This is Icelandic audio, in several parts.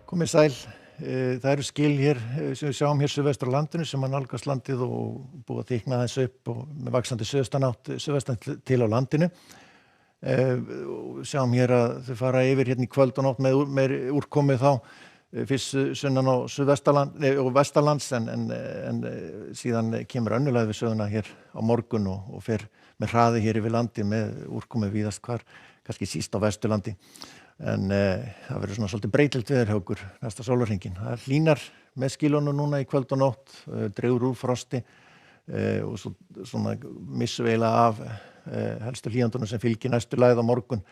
Komið sæl. Það eru skil hér sem við sjáum hér suðvestur á landinu sem nálgast landið og búið að þykna þess upp og með vaxandi suðaustanátt suðvestan til á landinu. Sjáum hér að þau fara yfir hérna í kvöld og nótt með úrkomu þá fyrst sunnan á suðvesturland og vesturlands en síðan kemur önnulega við söguna hér á morgun og fer með hraði hér yfir landi með úrkomu víðast hvar, kannski síst á vesturlandi. En það verður svona svolítið breytilegt veður hjá okkur næsta sólarhringinn. Það hlýnar með skilunum núna í kvöld og nótt, dregur úr frosti og svona missum eiginlega af helstu hlýjendunum sem fylgir næstu lægð á morgun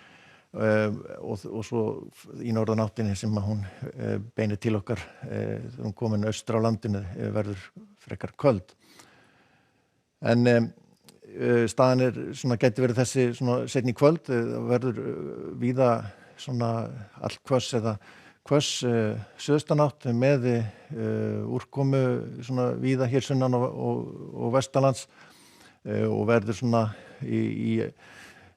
og svo í norðanáttinni sem að hún beinir til okkar þegar hún komin austur á landinu verður frekar köld. En staðan svona gæti verið þessi svona seinni í kvöld, verður víða svona allhvöss eða hvöss suðaustanátt með úrkomu svona víða hér sunnan og vestanlands og verður svona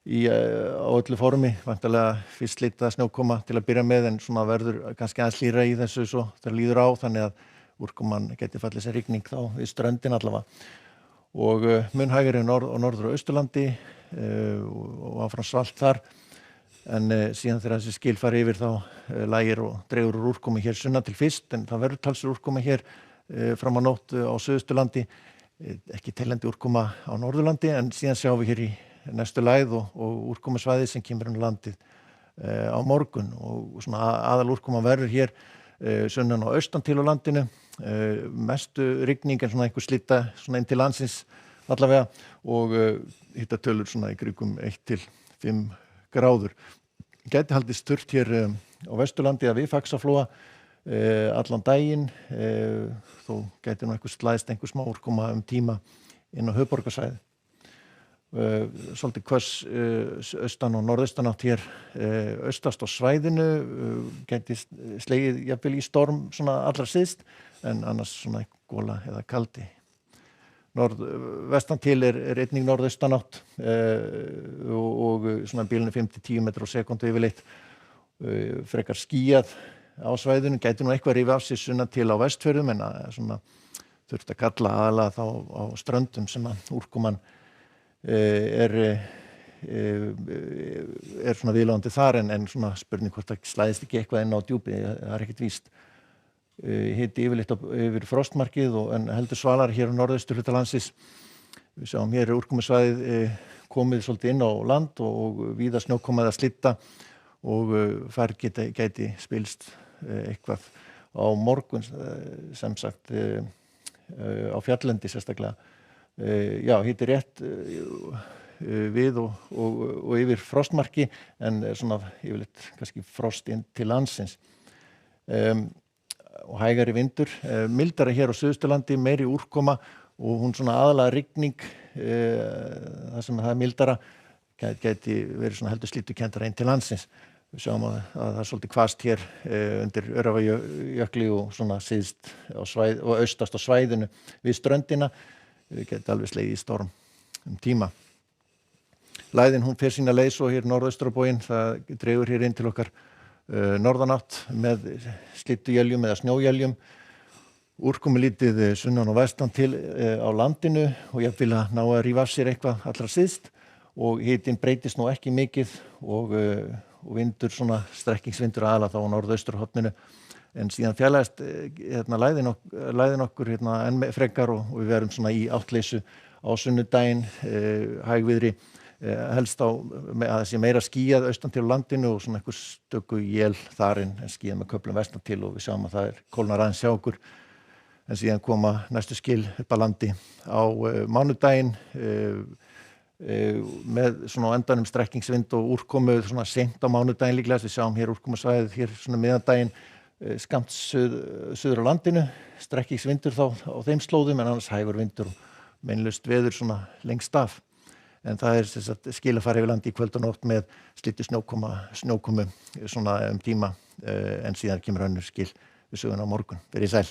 á öllu formi væntanlega fyrst lítið snjókoma til að byrja með en svona verður kannski aðeins hlýrra í þessu svo þegar líður á þannig að úrkoman geti fallið sér rigning þá við ströndin allavega og mun hægari á norður- og austurlandi og áfram svalt þar. En síðan þegar þessi skil fari yfir þá lægir og dregur úr úrkomu hér sunnan til fyrst en það verður talsverð úrkoma hér fram á nótt á suðausturlandi, ekki teljandi úrkoma á norðurlandi en síðan sjáum við hér í næstu lægð og úrkomusvæði sem kemur inn á landið á morgun og svona aðal úrkoma verður hér sunnan og austan til á landinu, mestu rigning en svona einhver slydda svona inn til landsins allavega og hitatölur svona í kringum 1 til 5 gráður. Gæti haldist þurrt hér á Vesturlandi að við Faxaflóa allan daginn, þó gæti nú slæðst einhver smá úrkoma tíma inn á höfuðborgarsvæðið. Svolítið hvöss austan og norðaustanátt hér austast á svæðinu, gæti slegið jafnvel í storm svona allra syðst en annars svona gola eða kaldi. Vestan til einnig norðaustanátt og svona bilinu 5-10 metrar á sekúndu yfirleitt frekar skýjað á svæðinu, gæti nú eitthvað rifið af sig sunnan til á Vestfjörðum en svona þurft að kalla aðalega þá á ströndum sem að úrkoman er svona viðlóðandi þar en svona spurning hvort það slæðist ekki eitthvað inn á djúpi, það er ekkert víst. Hiti yfirleitt yfir frostmarkið en heldur svalar hér á norðausturhluta landsins. Við sjáum hér úrkomusvæðið komið svolítið inn á land og víða snjókoma eða slydda og færð gæti spilst eitthvað á morgun sem sagt á fjalllendi sérstaklega. Já, hiti rétt við og yfir frostmarki en svona yfirleitt kannski frost inn til landsins. Og hægari vindur, mildara hér á Suðausturlandi, meiri úrkoma og hún svona aðalega rigning þar sem það mildara gæti verið svona heldur slítukenndara inn til landsins. Við sjáum að það er svolítið hvasst hér undir Öræfajökli og svona syðst á svæð og austast á svæðinu við ströndina, gæti alveg slegið í storm tíma. Lægðin hún fer sína leið svo hér norðaustur á bóginn, það dregur hér inn til okkar norðanátt með slydduéljum eða snjóéljum, úrkomu lítið sunnan og vestan til á landinu og jafnvel að ná að rífa af sér eitthvað allra syðst og hitinn breytist nú ekki mikið og vindur svona strekkingsvindur aðalega þá á norðausturhorninu en síðan fjarlægist læðin okkur enn frekar og við verum svona í áttleysu á sunnudaginn, hægviðri helst á að það sé meira skýjað austan til landinu og svona einhver stöku él þar en skýjað með köflum vestan til og við sjáum að það kólnar aðeins hjá okkur en síðan koma næstu skil upp að landi á mánudaginn með svona endanum strekkingsvind og úrkomu svona seint á mánudaginn líklega, við sjáum hér úrkomusvæðið hér svona miðandaginn skammt suður á landinu, strekkingsvindur þá á þeim slóðum en annars hægur vindur og meinlaust veður svona lengst af. En það er skil að fara yfir landi í kvöld og nótt með slyddu snjókomu svona tíma en síðan kemur önnur skil við söguna á morgun. Verið sæl.